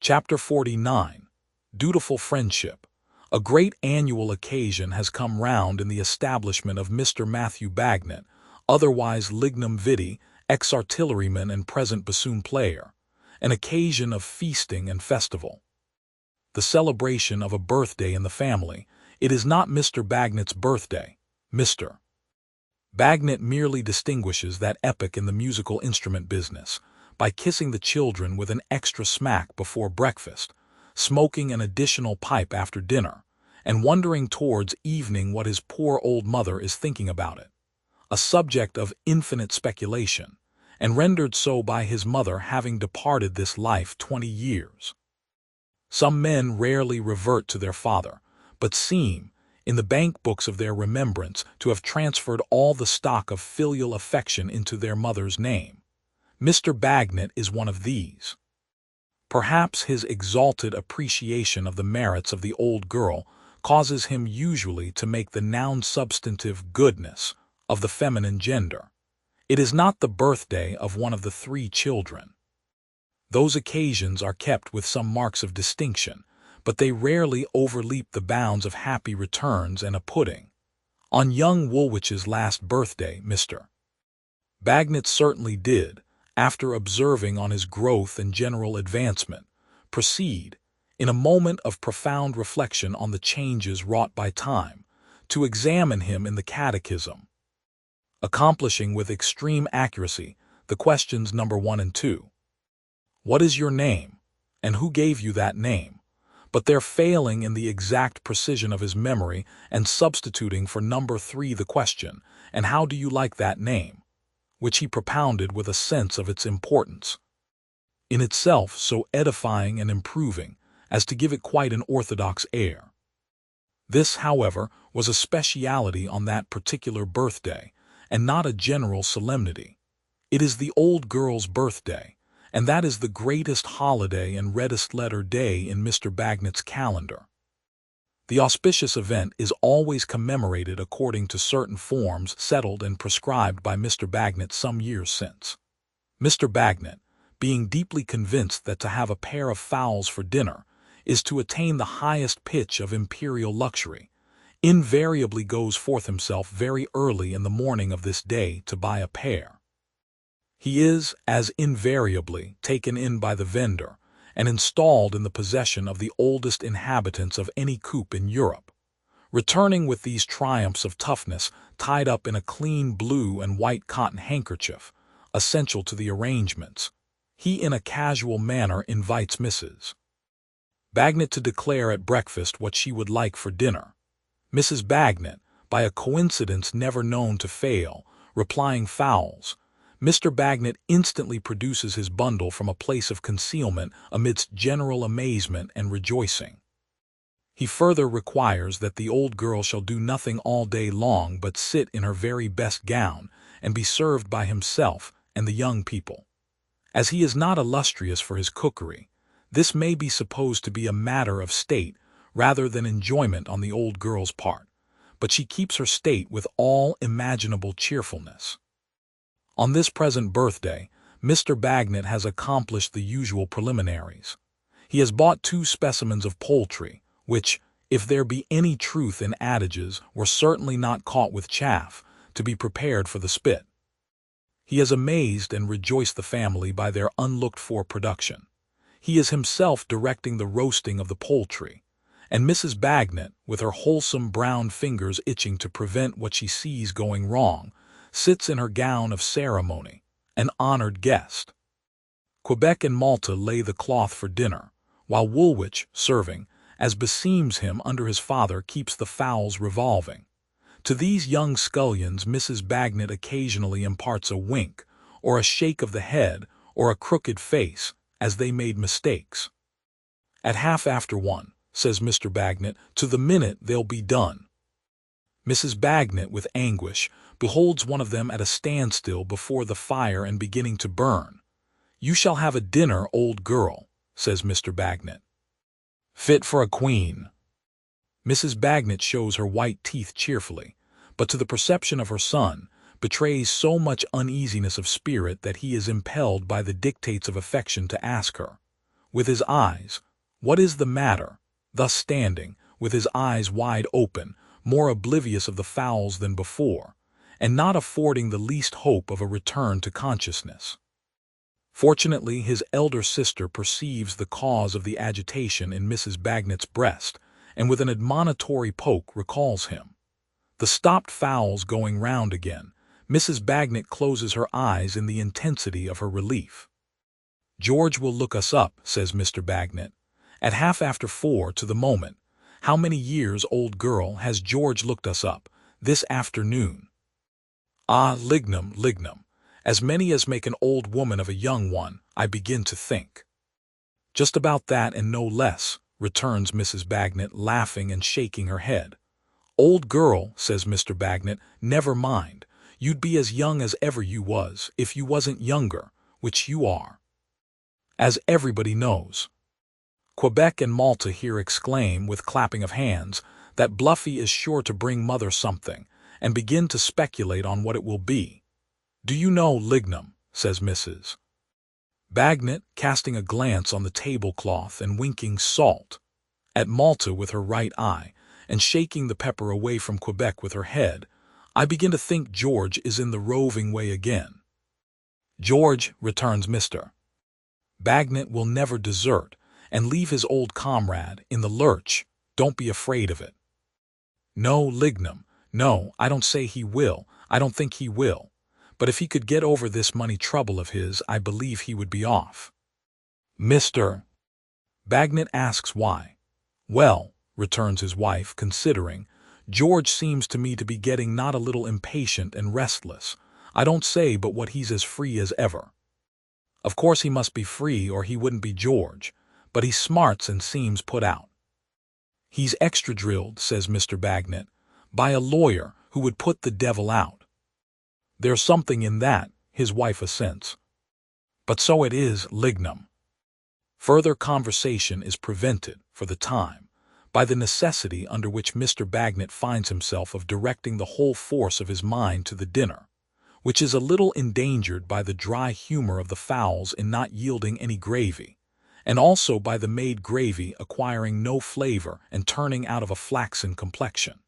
Chapter 49. Dutiful Friendship. A great annual occasion has come round in the establishment of Mr. Matthew Bagnet, otherwise Lignum Vitae, ex-artilleryman and present bassoon-player, an occasion of feasting and festival. The celebration of a birthday in the family. It is not Mr. Bagnet's birthday. Mr. Bagnet merely distinguishes that epoch in the musical instrument business by kissing the children with an extra smack before breakfast, smoking an additional pipe after dinner, and wondering towards evening what his poor old mother is thinking about it, a subject of infinite speculation, and rendered so by his mother having departed this life 20 years. Some men rarely revert to their father, but seem, in the bank books of their remembrance, to have transferred all the stock of filial affection into their mother's name. Mr. Bagnet is one of these. Perhaps his exalted appreciation of the merits of the old girl causes him usually to make the noun substantive goodness of the feminine gender. It is not the birthday of one of the 3 children. Those occasions are kept with some marks of distinction, but they rarely overleap the bounds of happy returns and a pudding. On young Woolwich's last birthday, Mr. Bagnet certainly did, after observing on his growth and general advancement, proceed, in a moment of profound reflection on the changes wrought by time, to examine him in the catechism, accomplishing with extreme accuracy the questions number 1 and 2. What is your name, and who gave you that name? But there failing in the exact precision of his memory and substituting for number 3 the question, and how do you like that name? Which he propounded with a sense of its importance, in itself so edifying and improving as to give it quite an orthodox air. This, however, was a speciality on that particular birthday, and not a general solemnity. It is the old girl's birthday, and that is the greatest holiday and reddest letter day in Mr. Bagnet's calendar. The auspicious event is always commemorated according to certain forms settled and prescribed by Mr. Bagnet some years since. Mr. Bagnet, being deeply convinced that to have a pair of fowls for dinner is to attain the highest pitch of imperial luxury, invariably goes forth himself very early in the morning of this day to buy a pair. He is, as invariably, taken in by the vendor, and installed in the possession of the oldest inhabitants of any coop in Europe, returning with these triumphs of toughness tied up in a clean blue and white cotton handkerchief, essential to the arrangements. He in a casual manner invites Mrs. Bagnet to declare at breakfast what she would like for dinner. Mrs. Bagnet, by a coincidence never known to fail, replying fowls, Mr. Bagnet instantly produces his bundle from a place of concealment amidst general amazement and rejoicing. He further requires that the old girl shall do nothing all day long but sit in her very best gown and be served by himself and the young people. As he is not illustrious for his cookery, this may be supposed to be a matter of state rather than enjoyment on the old girl's part, but she keeps her state with all imaginable cheerfulness. On this present birthday, Mr. Bagnet has accomplished the usual preliminaries. He has bought 2 specimens of poultry, which, if there be any truth in adages, were certainly not caught with chaff, to be prepared for the spit. He has amazed and rejoiced the family by their unlooked-for production. He is himself directing the roasting of the poultry, and Mrs. Bagnet, with her wholesome brown fingers itching to prevent what she sees going wrong, sits in her gown of ceremony, an honored guest. Quebec and Malta lay the cloth for dinner, while Woolwich, serving, as beseems him under his father, keeps the fowls revolving. To these young scullions Mrs. Bagnet occasionally imparts a wink, or a shake of the head, or a crooked face, as they made mistakes. At 1:30, says Mr. Bagnet, to the minute they'll be done. Mrs. Bagnet, with anguish, beholds one of them at a standstill before the fire and beginning to burn. You shall have a dinner, old girl, says Mr. Bagnet. Fit for a queen. Mrs. Bagnet shows her white teeth cheerfully, but to the perception of her son, betrays so much uneasiness of spirit that he is impelled by the dictates of affection to ask her, with his eyes. What is the matter? Thus standing, with his eyes wide open, more oblivious of the fowls than before, and not affording the least hope of a return to consciousness. Fortunately, his elder sister perceives the cause of the agitation in Mrs. Bagnet's breast, and with an admonitory poke recalls him. The stopped fowls going round again, Mrs. Bagnet closes her eyes in the intensity of her relief. "George will look us up," says Mr. Bagnet. "At 4:30 to the moment. How many years, old girl, has George looked us up? This afternoon." "Ah, lignum, lignum. As many as make an old woman of a young one, I begin to think." "Just about that and no less," returns Mrs. Bagnet, laughing and shaking her head. "Old girl," says Mr. Bagnet, "never mind. You'd be as young as ever you was, if you wasn't younger, which you are, as everybody knows." Quebec and Malta here exclaim, with clapping of hands, that Bluffy is sure to bring mother something, and begin to speculate on what it will be. "Do you know, lignum," says Mrs. Bagnet, casting a glance on the tablecloth and winking salt at Malta with her right eye, and shaking the pepper away from Quebec with her head, "I begin to think George is in the roving way again." "George," returns Mr. Bagnet, "will never desert, and leave his old comrade in the lurch. Don't be afraid of it." "No, lignum, no, I don't say he will, I don't think he will. But if he could get over this money trouble of his, I believe he would be off." Mr. Bagnet asks why. "Well," returns his wife, considering, "George seems to me to be getting not a little impatient and restless. I don't say but what he's as free as ever. Of course he must be free or he wouldn't be George, but he smarts and seems put out." "He's extra-drilled," says Mr. Bagnet, "by a lawyer who would put the devil out." "There's something in that," his wife assents. "But so it is, lignum." Further conversation is prevented, for the time, by the necessity under which Mr. Bagnet finds himself of directing the whole force of his mind to the dinner, which is a little endangered by the dry humor of the fowls in not yielding any gravy, and also by the made gravy acquiring no flavor and turning out of a flaxen complexion.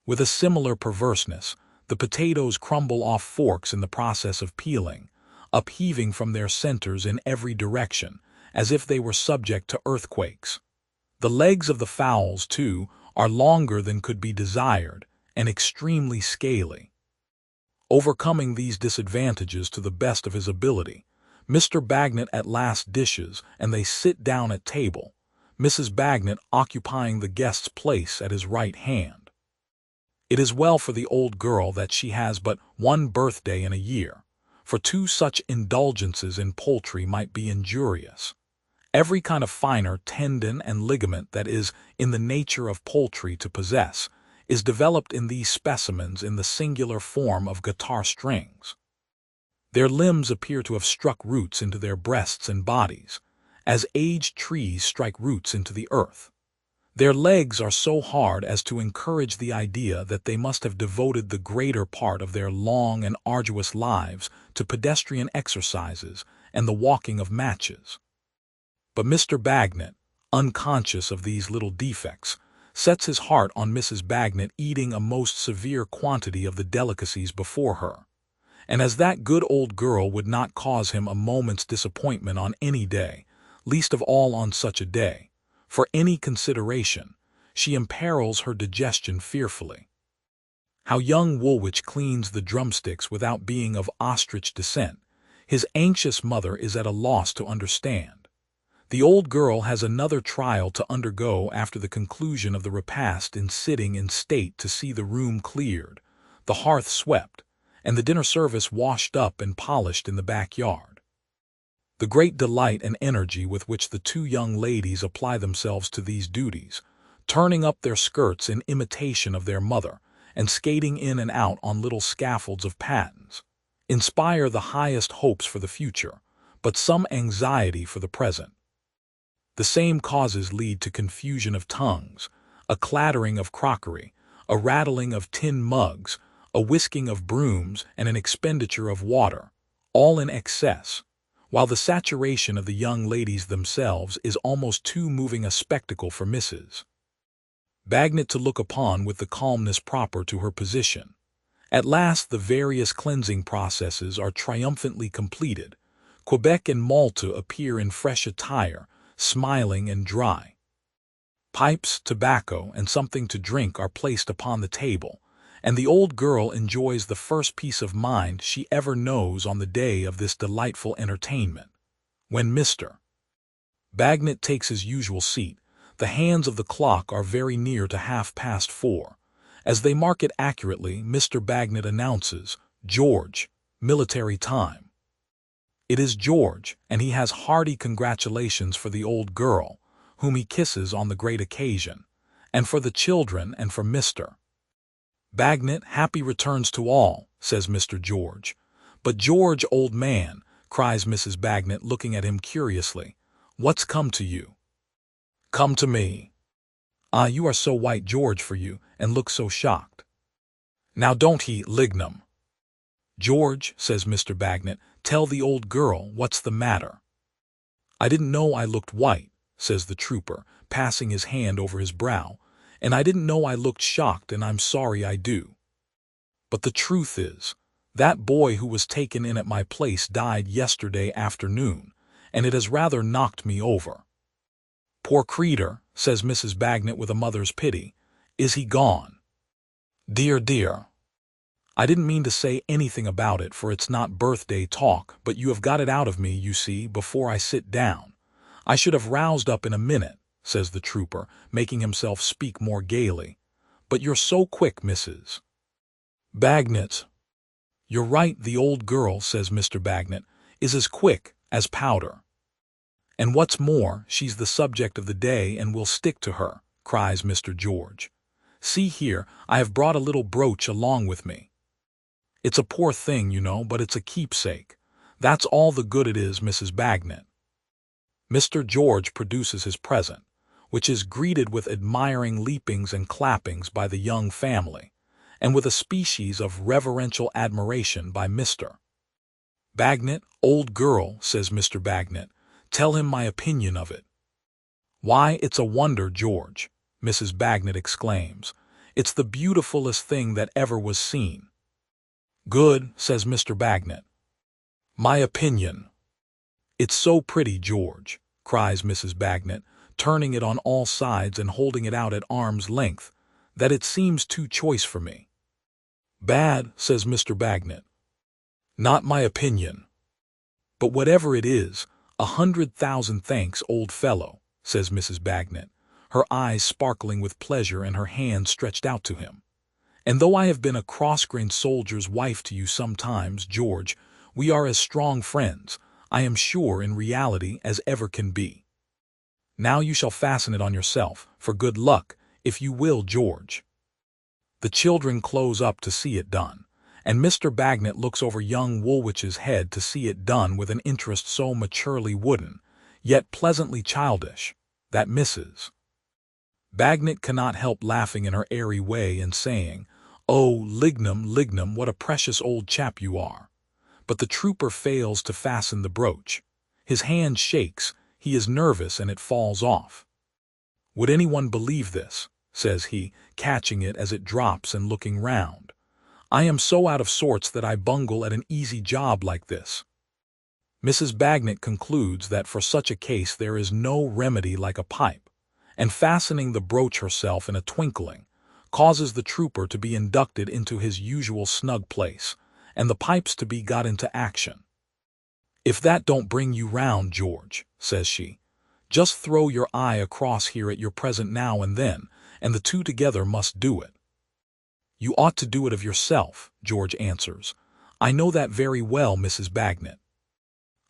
With a similar perverseness, the potatoes crumble off forks in the process of peeling, upheaving from their centers in every direction, as if they were subject to earthquakes. The legs of the fowls, too, are longer than could be desired, and extremely scaly. Overcoming these disadvantages to the best of his ability, Mr. Bagnet at last dishes, and they sit down at table, Mrs. Bagnet occupying the guest's place at his right hand. It is well for the old girl that she has but one birthday in a year, for two such indulgences in poultry might be injurious. Every kind of finer tendon and ligament that is in the nature of poultry to possess is developed in these specimens in the singular form of guitar strings. Their limbs appear to have struck roots into their breasts and bodies, as aged trees strike roots into the earth. Their legs are so hard as to encourage the idea that they must have devoted the greater part of their long and arduous lives to pedestrian exercises and the walking of matches. But Mr. Bagnet, unconscious of these little defects, sets his heart on Mrs. Bagnet eating a most severe quantity of the delicacies before her, and as that good old girl would not cause him a moment's disappointment on any day, least of all on such a day, for any consideration, she imperils her digestion fearfully. How young Woolwich cleans the drumsticks without being of ostrich descent, his anxious mother is at a loss to understand. The old girl has another trial to undergo after the conclusion of the repast in sitting in state to see the room cleared, the hearth swept, and the dinner service washed up and polished in the backyard. The great delight and energy with which the two young ladies apply themselves to these duties, turning up their skirts in imitation of their mother, and skating in and out on little scaffolds of pattens, inspire the highest hopes for the future, but some anxiety for the present. The same causes lead to confusion of tongues, a clattering of crockery, a rattling of tin mugs, a whisking of brooms, and an expenditure of water, all in excess, while the saturation of the young ladies themselves is almost too moving a spectacle for Mrs. Bagnet to look upon with the calmness proper to her position. At last the various cleansing processes are triumphantly completed. Quebec and Malta appear in fresh attire, smiling and dry. Pipes, tobacco, and something to drink are placed upon the table, and the old girl enjoys the first peace of mind she ever knows on the day of this delightful entertainment. When Mr. Bagnet takes his usual seat, the hands of the clock are very near to 4:30. As they mark it accurately, Mr. Bagnet announces, "George, military time." It is George, and he has hearty congratulations for the old girl, whom he kisses on the great occasion, and for the children and for Mr. Bagnet. "Happy returns to all," says Mr. George. "But George, old man," cries Mrs. Bagnet, looking at him curiously, "what's come to you?" "Come to me? Ah, you are so white, George, for you, and look so shocked. Now don't he, Lignum?" "George," says Mr. Bagnet, "tell the old girl what's the matter." "I didn't know I looked white," says the trooper, passing his hand over his brow, "and I didn't know I looked shocked, and I'm sorry I do. But the truth is, that boy who was taken in at my place died yesterday afternoon, and it has rather knocked me over." "Poor creetur," says Mrs. Bagnet with a mother's pity. "Is he gone?" "Dear, dear. I didn't mean to say anything about it, for it's not birthday talk, but you have got it out of me, you see, before I sit down. I should have roused up in a minute," says the trooper, making himself speak more gaily. "But you're so quick, Mrs. Bagnet." "You're right, the old girl," says Mr. Bagnet, "is as quick as powder. And what's more, she's the subject of the day, and we'll stick to her," cries Mr. George. "See here, I have brought a little brooch along with me. It's a poor thing, you know, but it's a keepsake. That's all the good it is, Mrs. Bagnet." Mr. George produces his present, which is greeted with admiring leapings and clappings by the young family, and with a species of reverential admiration by Mr. Bagnet. "Old girl," says Mr. Bagnet, "tell him my opinion of it." "Why, it's a wonder, George," Mrs. Bagnet exclaims. "It's the beautifulest thing that ever was seen." "Good," says Mr. Bagnet. "My opinion." "It's so pretty, George," cries Mrs. Bagnet, turning it on all sides and holding it out at arm's length, "that it seems too choice for me." "Bad," says Mr. Bagnet. "Not my opinion. But whatever it is, 100,000 thanks, old fellow," says Mrs. Bagnet, her eyes sparkling with pleasure and her hand stretched out to him. "And though I have been a cross-grained soldier's wife to you sometimes, George, we are as strong friends, I am sure, in reality, as ever can be. Now you shall fasten it on yourself, for good luck, if you will, George." The children close up to see it done, and Mr. Bagnet looks over young Woolwich's head to see it done with an interest so maturely wooden, yet pleasantly childish, that Mrs. Bagnet cannot help laughing in her airy way and saying, "Oh, Lignum, Lignum, what a precious old chap you are." But the trooper fails to fasten the brooch. His hand shakes, he is nervous, and it falls off. "Would anyone believe this?" says he, catching it as it drops and looking round. "I am so out of sorts that I bungle at an easy job like this." Mrs. Bagnet concludes that for such a case there is no remedy like a pipe, and fastening the brooch herself in a twinkling, causes the trooper to be inducted into his usual snug place, and the pipes to be got into action. "If that don't bring you round, George," says she, "just throw your eye across here at your present now and then, and the two together must do it." "You ought to do it of yourself," George answers. "I know that very well, Mrs. Bagnet.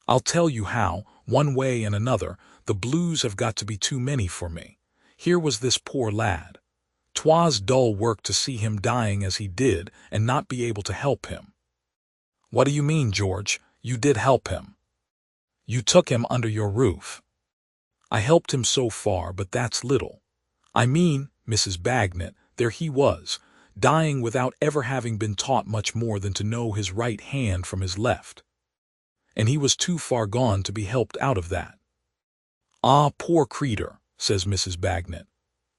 I'll tell you how, one way and another, the blues have got to be too many for me. Here was this poor lad. 'Twas dull work to see him dying as he did and not be able to help him." "What do you mean, George? You did help him. You took him under your roof." "I helped him so far, but that's little. I mean, Mrs. Bagnet, there he was, dying without ever having been taught much more than to know his right hand from his left. and he was too far gone to be helped out of that. "Ah, poor creetur," says Mrs. Bagnet.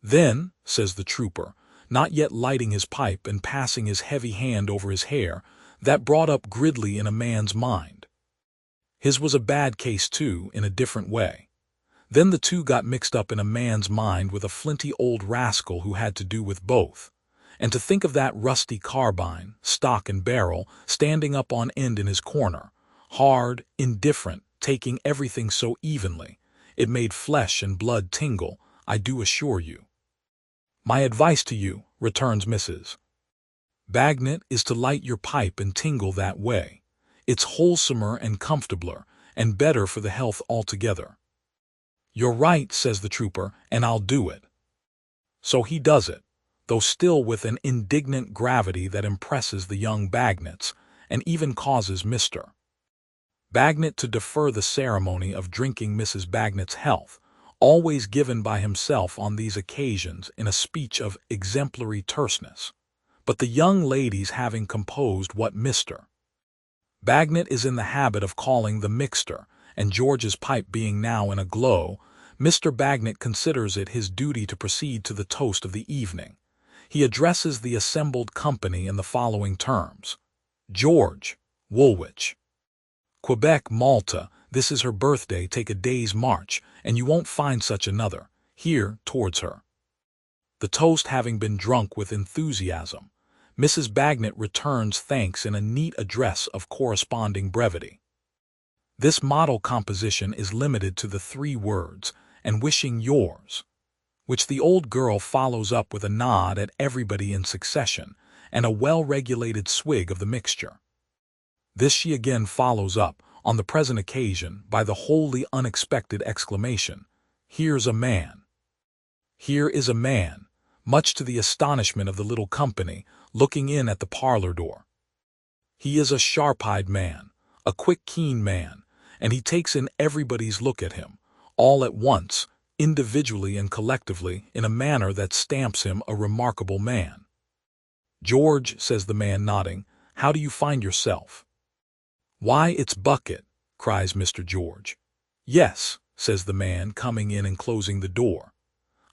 "Then," says the trooper, not yet lighting his pipe and passing his heavy hand over his hair, "that brought up Gridley in a man's mind. His was a bad case too, in a different way. Then the two got mixed up in a man's mind with a flinty old rascal who had to do with both. And to think of that rusty carbine, stock and barrel, standing up on end in his corner, hard, indifferent, taking everything so evenly, it made flesh and blood tingle, I do assure you." "My advice to you," returns Mrs. Bagnet, "is to light your pipe and tingle that way. It's wholesomer and comfortabler, and better for the health altogether." "You're right," says the trooper, "and I'll do it." So he does it, though still with an indignant gravity that impresses the young Bagnets, and even causes Mr. Bagnet to defer the ceremony of drinking Mrs. Bagnet's health, always given by himself on these occasions in a speech of exemplary terseness. But the young ladies having composed what Mr. Bagnet is in the habit of calling the mixture, and George's pipe being now in a glow, Mr. Bagnet considers it his duty to proceed to the toast of the evening. He addresses the assembled company in the following terms: "George, Woolwich, Quebec, Malta, this is her birthday, take a day's march, and you won't find such another, here, towards her." The toast having been drunk with enthusiasm, Mrs. Bagnet returns thanks in a neat address of corresponding brevity. This model composition is limited to the 3 words, "and wishing yours," which the old girl follows up with a nod at everybody in succession, and a well-regulated swig of the mixture. This she again follows up, on the present occasion, by the wholly unexpected exclamation, "Here's a man." Here is a man, much to the astonishment of the little company, looking in at the parlor door. He is a sharp-eyed man, a quick, keen man, and he takes in everybody's look at him, all at once, individually and collectively, in a manner that stamps him a remarkable man. "George," says the man, nodding, "how do you find yourself?" "Why, it's Bucket," cries Mr. George. "Yes," says the man, coming in and closing the door.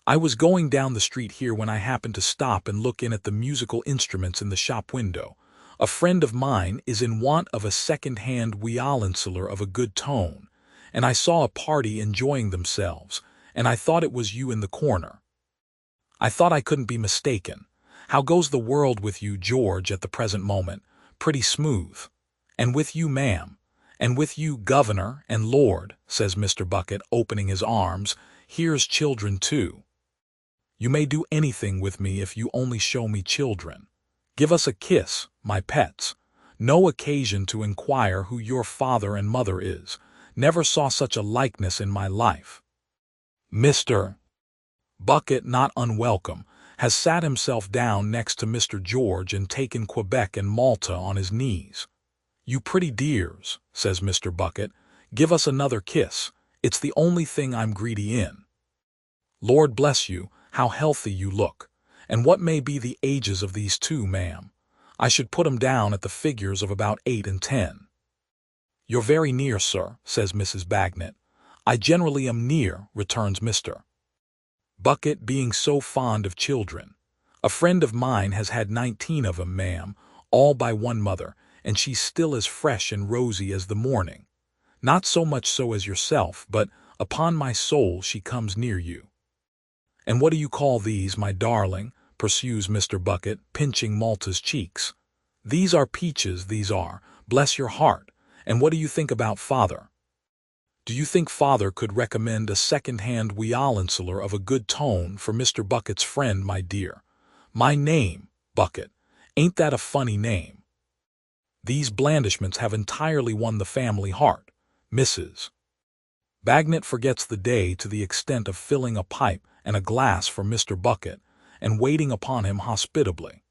"I was going down the street here when I happened to stop and look in at the musical instruments in the shop window. A friend of mine is in want of a second-hand violoncello of a good tone, and I saw a party enjoying themselves, and I thought it was you in the corner. I thought I couldn't be mistaken. How goes the world with you, George, at the present moment? Pretty smooth. And with you, ma'am, and with you, governor and lord," says Mr. Bucket, opening his arms, "here's children too. You may do anything with me if you only show me children. Give us a kiss, my pets. No occasion to inquire who your father and mother is. Never saw such a likeness in my life." Mr. Bucket, not unwelcome, has sat himself down next to Mr. George and taken Quebec and Malta on his knees. "You pretty dears," says Mr. Bucket, "give us another kiss. It's the only thing I'm greedy in. Lord bless you, how healthy you look. And what may be the ages of these two, ma'am? I should put 'em down at the figures of about 8 and 10. "You're very near, sir," says Mrs. Bagnet. "I generally am near," returns Mr. Bucket, being so fond of children. "A friend of mine has had 19 of 'em, ma'am, all by one mother, and she's still as fresh and rosy as the morning. Not so much so as yourself, but, upon my soul, she comes near you." "And what do you call these, my darling?" pursues Mr. Bucket, pinching Malta's cheeks. "These are peaches, these are, bless your heart. And what do you think about father? Do you think father could recommend a second-hand violoncello of a good tone for Mr. Bucket's friend, my dear? My name, Bucket. Ain't that a funny name? These blandishments have entirely won the family heart. Mrs. Bagnet forgets the day to the extent of filling a pipe and a glass for Mr. Bucket, and waiting upon him hospitably.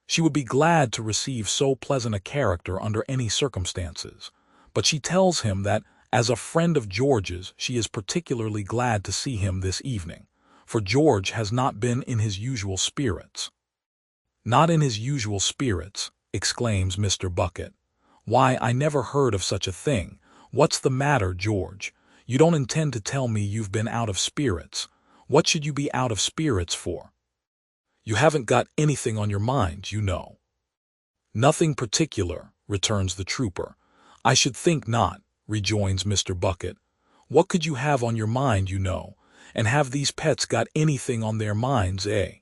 She would be glad to receive so pleasant a character under any circumstances, but she tells him that, as a friend of George's, she is particularly glad to see him this evening, for George has not been in his usual spirits. "Not in his usual spirits," exclaims Mr. Bucket. "Why, I never heard of such a thing. What's the matter, George? You don't intend to tell me you've been out of spirits. What should you be out of spirits for? You haven't got anything on your mind, you know. Nothing particular, returns the trooper. I should think not, rejoins Mr. Bucket. What could you have on your mind, you know? And have these pets got anything on their minds, eh?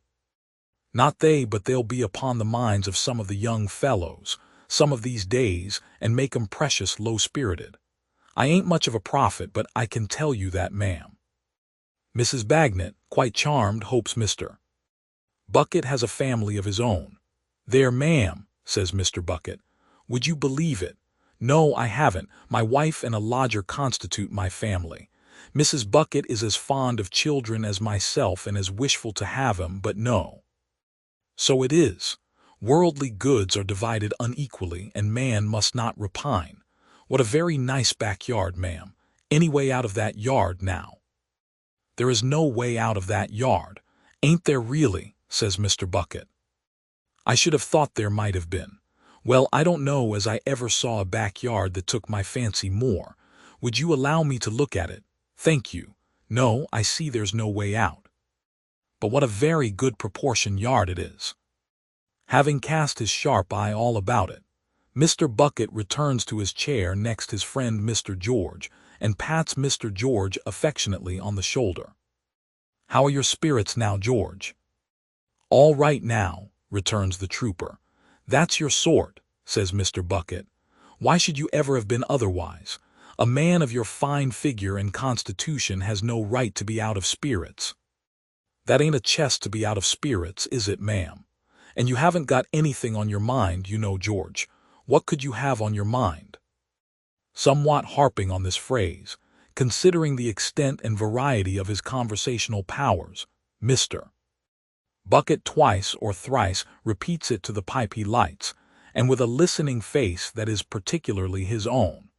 Not they, but they'll be upon the minds of some of the young fellows, some of these days, and make 'em precious low-spirited. I ain't much of a prophet, but I can tell you that, ma'am. Mrs. Bagnet, quite charmed, hopes Mr. Bucket has a family of his own. There, ma'am, says Mr. Bucket. Would you believe it? No, I haven't. My wife and a lodger constitute my family. Mrs. Bucket is as fond of children as myself and as wishful to have 'em, but no. So it is. Worldly goods are divided unequally, and man must not repine. What a very nice backyard, ma'am. Any way out of that yard, now? There is no way out of that yard. Ain't there really? Says Mr. Bucket. I should have thought there might have been. Well, I don't know as I ever saw a backyard that took my fancy more. Would you allow me to look at it? Thank you. No, I see there's no way out. But what a very good proportioned yard it is. Having cast his sharp eye all about it, Mr. Bucket returns to his chair next his friend Mr. George, and pats Mr. George affectionately on the shoulder. How are your spirits now, George? All right now, returns the trooper. That's your sort, says Mr. Bucket. Why should you ever have been otherwise? A man of your fine figure and constitution has no right to be out of spirits. That ain't a chest to be out of spirits, is it, ma'am? And you haven't got anything on your mind, you know, George. What could you have on your mind? Somewhat harping on this phrase, considering the extent and variety of his conversational powers, Mr. Bucket twice or thrice repeats it to the pipe he lights, and with a listening face that is particularly his own.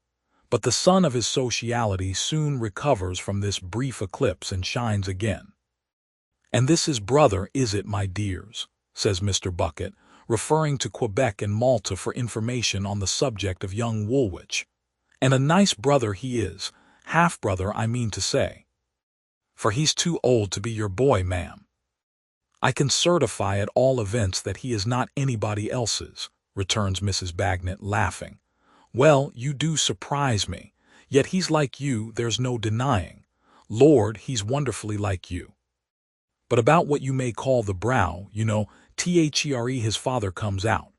But the sun of his sociality soon recovers from this brief eclipse and shines again. And this is brother, is it, my dears? Says Mr. Bucket, referring to Quebec and Malta for information on the subject of young Woolwich. And a nice brother he is, half-brother I mean to say. For he's too old to be your boy, ma'am. I can certify at all events that he is not anybody else's, returns Mrs. Bagnet, laughing. Well, you do surprise me. Yet he's like you, there's no denying. Lord, he's wonderfully like you. But about what you may call the brow, you know, there his father comes out.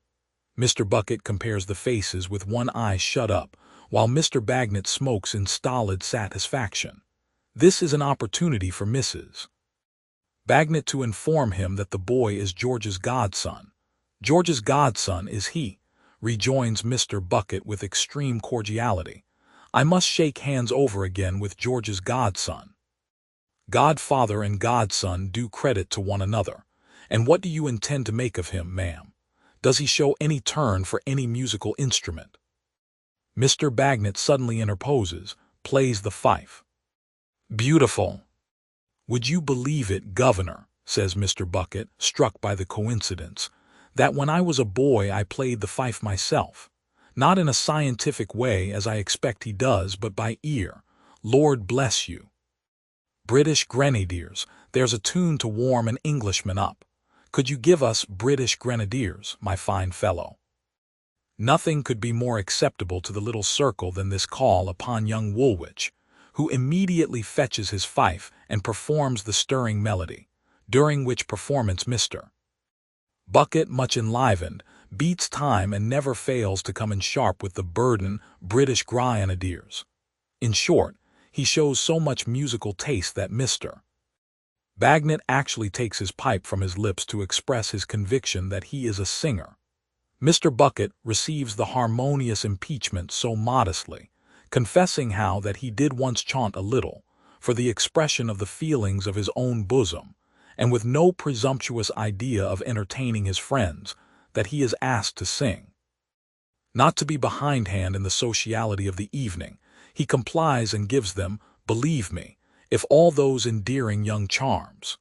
Mr. Bucket compares the faces with one eye shut up, while Mr. Bagnet smokes in stolid satisfaction. This is an opportunity for Mrs. Bagnet to inform him that the boy is George's godson. George's godson is he, rejoins Mr. Bucket with extreme cordiality. I must shake hands over again with George's godson. Godfather and godson do credit to one another. And what do you intend to make of him, ma'am? Does he show any turn for any musical instrument? Mr. Bagnet suddenly interposes, plays the fife. Beautiful. Would you believe it, Governor, says Mr. Bucket, struck by the coincidence, that when I was a boy I played the fife myself, not in a scientific way as I expect he does, but by ear. Lord bless you. British Grenadiers, there's a tune to warm an Englishman up. Could you give us British Grenadiers, my fine fellow? Nothing could be more acceptable to the little circle than this call upon young Woolwich, who immediately fetches his fife and performs the stirring melody, during which performance Mr. Bucket, much enlivened, beats time and never fails to come in sharp with the burden British Grenadiers. In short, he shows so much musical taste that Mr. Bagnet actually takes his pipe from his lips to express his conviction that he is a singer. Mr. Bucket receives the harmonious impeachment so modestly, confessing how that he did once chaunt a little, for the expression of the feelings of his own bosom, and with no presumptuous idea of entertaining his friends, that he is asked to sing. Not to be behindhand in the sociality of the evening, he complies and gives them, believe me, if all those endearing young charms.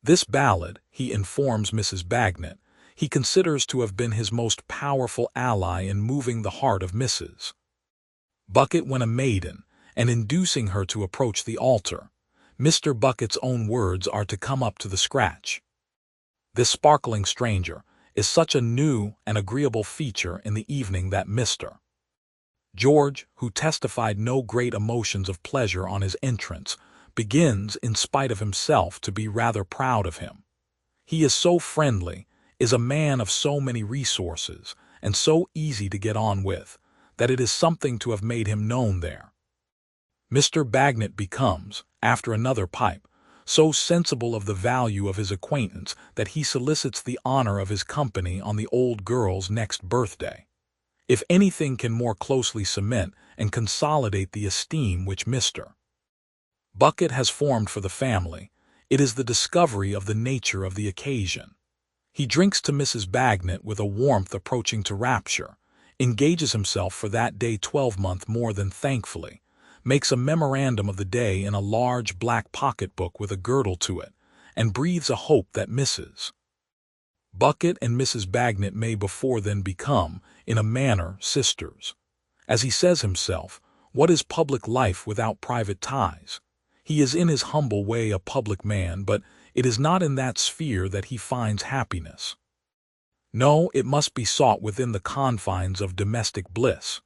This ballad, he informs Mrs. Bagnet, he considers to have been his most powerful ally in moving the heart of Mrs. Bucket when a maiden, and inducing her to approach the altar. Mr. Bucket's own words are to come up to the scratch. This sparkling stranger is such a new and agreeable feature in the evening that Mr. George, who testified no great emotions of pleasure on his entrance, begins, in spite of himself, to be rather proud of him. He is so friendly, is a man of so many resources, and so easy to get on with, that it is something to have made him known there. Mr. Bagnet becomes, after another pipe, so sensible of the value of his acquaintance that he solicits the honor of his company on the old girl's next birthday. If anything can more closely cement and consolidate the esteem which Mr. Bucket has formed for the family, it is the discovery of the nature of the occasion. He drinks to Mrs. Bagnet with a warmth approaching to rapture, engages himself for that day 12-month more than thankfully, makes a memorandum of the day in a large black pocket-book with a girdle to it, and breathes a hope that Mrs. Bucket and Mrs. Bagnet may before then become, in a manner, sisters. As he says himself, what is public life without private ties? He is in his humble way a public man, but it is not in that sphere that he finds happiness. No, it must be sought within the confines of domestic bliss.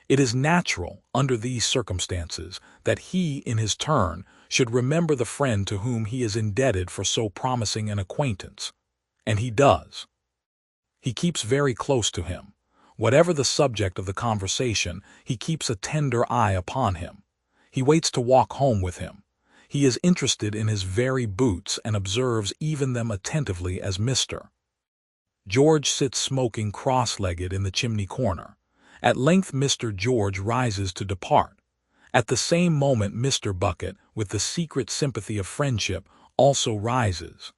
It is natural, under these circumstances, that he, in his turn, should remember the friend to whom he is indebted for so promising an acquaintance. And he does. He keeps very close to him. Whatever the subject of the conversation, he keeps a tender eye upon him. He waits to walk home with him. He is interested in his very boots and observes even them attentively as Mr. George sits smoking cross-legged in the chimney corner. At length Mr. George rises to depart. At the same moment Mr. Bucket, with the secret sympathy of friendship, also rises.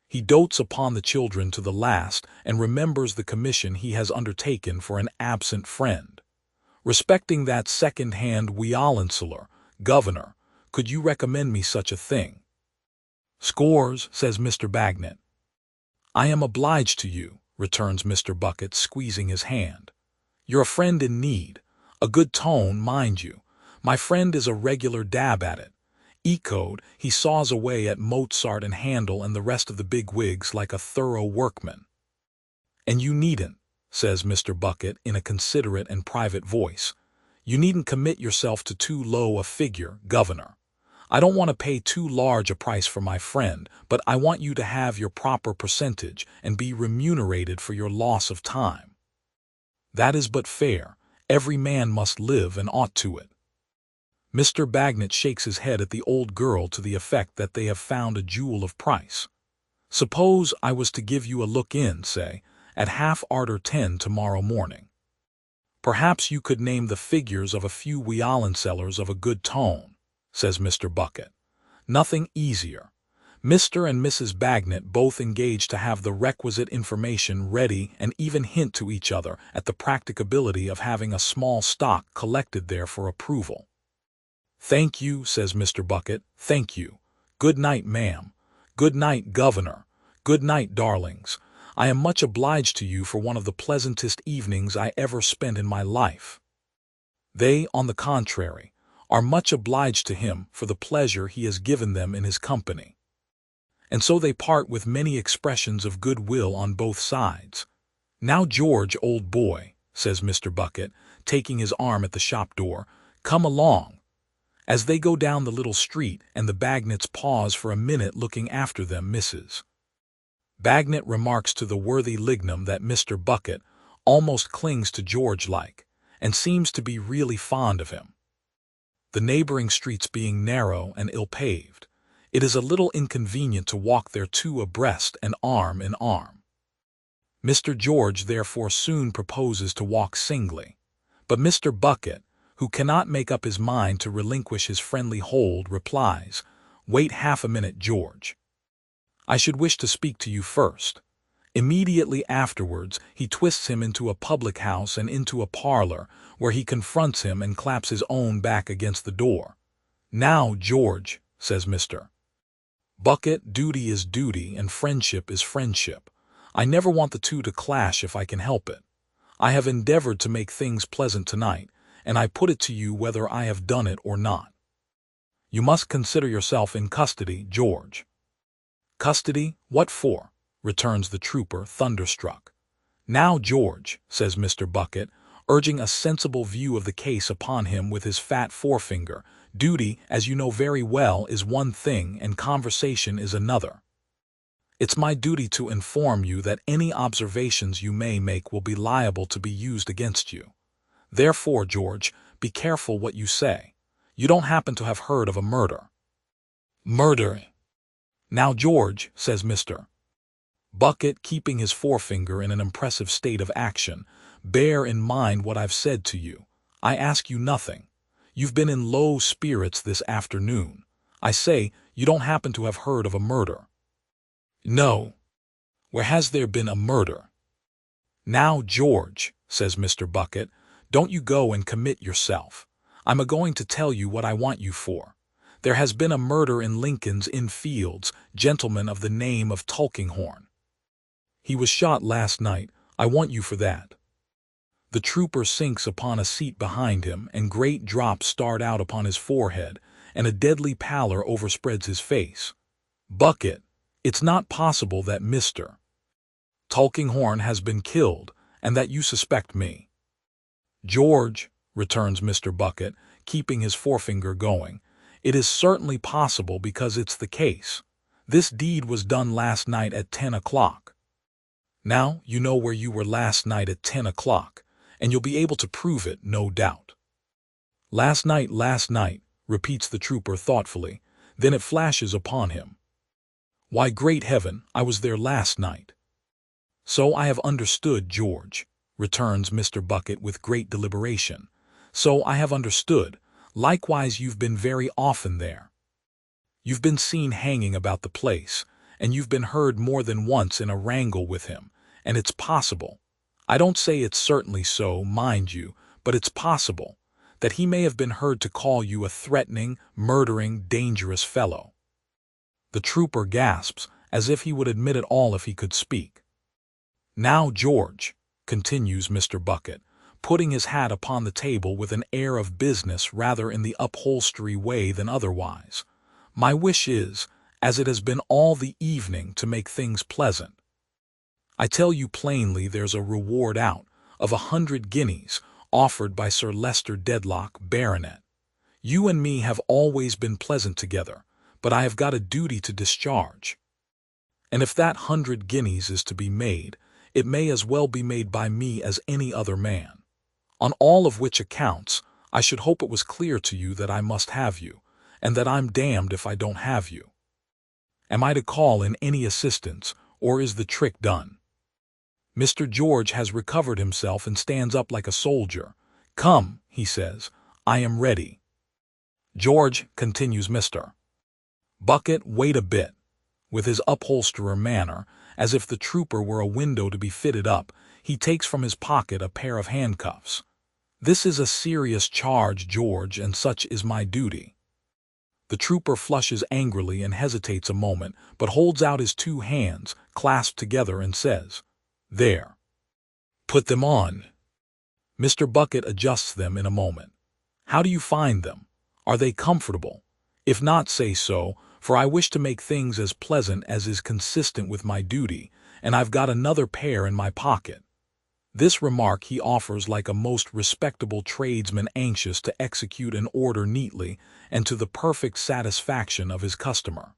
He dotes upon the children to the last and remembers the commission he has undertaken for an absent friend. Respecting that second-hand Weolanceller, Governor, could you recommend me such a thing? Scores, says Mr. Bagnet. I am obliged to you, returns Mr. Bucket, squeezing his hand. You're a friend in need. A good tone, mind you. My friend is a regular dab at it. Echoed, he saws away at Mozart and Handel and the rest of the big wigs like a thorough workman. And you needn't, says Mr. Bucket in a considerate and private voice. You needn't commit yourself to too low a figure, Governor. I don't want to pay too large a price for my friend, but I want you to have your proper percentage and be remunerated for your loss of time. That is but fair. Every man must live and ought to it. Mr. Bagnet shakes his head at the old girl to the effect that they have found a jewel of price. Suppose I was to give you a look in, say, at 10:30 tomorrow morning. Perhaps you could name the figures of a few Weolancellers of a good tone, says Mr. Bucket. Nothing easier. Mr. and Mrs. Bagnet both engage to have the requisite information ready and even hint to each other at the practicability of having a small stock collected there for approval. Thank you, says Mr. Bucket, thank you. Good night, ma'am. Good night, Governor. Good night, darlings. I am much obliged to you for one of the pleasantest evenings I ever spent in my life. They, on the contrary, are much obliged to him for the pleasure he has given them in his company. And so they part with many expressions of good-will on both sides. Now, George, old boy, says Mr. Bucket, taking his arm at the shop door, come along. As they go down the little street and the Bagnets pause for a minute looking after them, Mrs. Bagnet remarks to the worthy Lignum that Mr. Bucket almost clings to George like, and seems to be really fond of him. The neighboring streets being narrow and ill-paved, it is a little inconvenient to walk there two abreast and arm in arm. Mr. George therefore soon proposes to walk singly, but Mr. Bucket, who cannot make up his mind to relinquish his friendly hold, replies, "Wait half a minute, George. I should wish to speak to you first." Immediately afterwards, he twists him into a public house and into a parlor, where he confronts him and claps his own back against the door. "Now, George," says Mr. Bucket, "duty is duty and friendship is friendship. I never want the two to clash if I can help it. I have endeavored to make things pleasant tonight, and I put it to you whether I have done it or not. You must consider yourself in custody, George." "Custody? What for?" returns the trooper, thunderstruck. "Now, George," says Mr. Bucket, urging a sensible view of the case upon him with his fat forefinger, "duty, as you know very well, is one thing and conversation is another. It's my duty to inform you that any observations you may make will be liable to be used against you. Therefore, George, be careful what you say. You don't happen to have heard of a murder?" "Murder? Now, George," says Mr. Bucket, keeping his forefinger in an impressive state of action, "bear in mind what I've said to you. I ask you nothing. You've been in low spirits this afternoon. I say, you don't happen to have heard of a murder?" "No. Where has there been a murder?" "Now, George," says Mr. Bucket, "don't you go and commit yourself. I'm a-going to tell you what I want you for. There has been a murder in Lincoln's Inn Fields, gentleman of the name of Tulkinghorn. He was shot last night. I want you for that." The trooper sinks upon a seat behind him, and great drops start out upon his forehead, and a deadly pallor overspreads his face. "Bucket, it's not possible that Mr. Tulkinghorn has been killed, and that you suspect me." "George," returns Mr. Bucket, keeping his forefinger going, "it is certainly possible because it's the case. This deed was done last night at 10 o'clock. Now, you know where you were last night at 10 o'clock, and you'll be able to prove it, no doubt." Last night, repeats the trooper thoughtfully, then it flashes upon him. "Why, great heaven, I was there last night." "So I have understood, George," returns Mr. Bucket with great deliberation. "So I have understood. Likewise you've been very often there. You've been seen hanging about the place, and you've been heard more than once in a wrangle with him, and it's possible, I don't say it's certainly so, mind you, but it's possible, that he may have been heard to call you a threatening, murdering, dangerous fellow." The trooper gasps, as if he would admit it all if he could speak. "Now, George," continues Mr. Bucket, putting his hat upon the table with an air of business rather in the upholstery way than otherwise, "my wish is, as it has been all the evening, to make things pleasant. I tell you plainly there's a reward out of 100 guineas offered by Sir Leicester Dedlock, Baronet. You and me have always been pleasant together, but I have got a duty to discharge. And if that 100 guineas is to be made, it may as well be made by me as any other man. On all of which accounts, I should hope it was clear to you that I must have you, and that I'm damned if I don't have you. Am I to call in any assistance, or is the trick done?" Mr. George has recovered himself and stands up like a soldier. "Come," he says, "I am ready." "George," continues Mr. Bucket, "wait a bit." With his upholsterer manner, as if the trooper were a window to be fitted up, he takes from his pocket a pair of handcuffs. "This is a serious charge, George, and such is my duty." The trooper flushes angrily and hesitates a moment, but holds out his two hands, clasped together, and says, "There. Put them on." Mr. Bucket adjusts them in a moment. "How do you find them? Are they comfortable? If not, say so, for I wish to make things as pleasant as is consistent with my duty, and I've got another pair in my pocket." This remark he offers like a most respectable tradesman anxious to execute an order neatly and to the perfect satisfaction of his customer.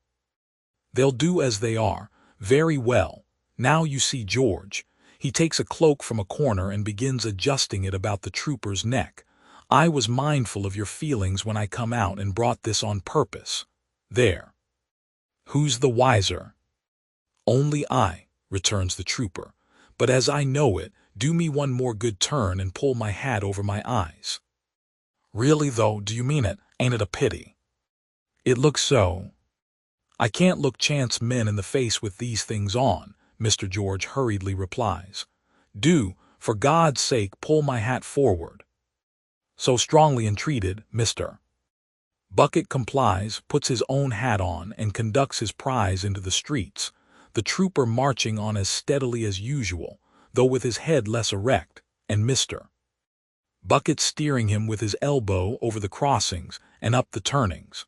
"They'll do as they are. Very well. Now you see, George." He takes a cloak from a corner and begins adjusting it about the trooper's neck. "I was mindful of your feelings when I come out and brought this on purpose. There. Who's the wiser?" "Only I," returns the trooper. "But as I know it, do me one more good turn and pull my hat over my eyes." "Really, though, do you mean it? Ain't it a pity?" "It looks so." "I can't look chance men in the face with these things on," Mr. George hurriedly replies. "Do, for God's sake, pull my hat forward." So strongly entreated, Mr. Bucket complies, puts his own hat on, and conducts his prize into the streets, the trooper marching on as steadily as usual, though with his head less erect, and Mr. Bucket steering him with his elbow over the crossings and up the turnings.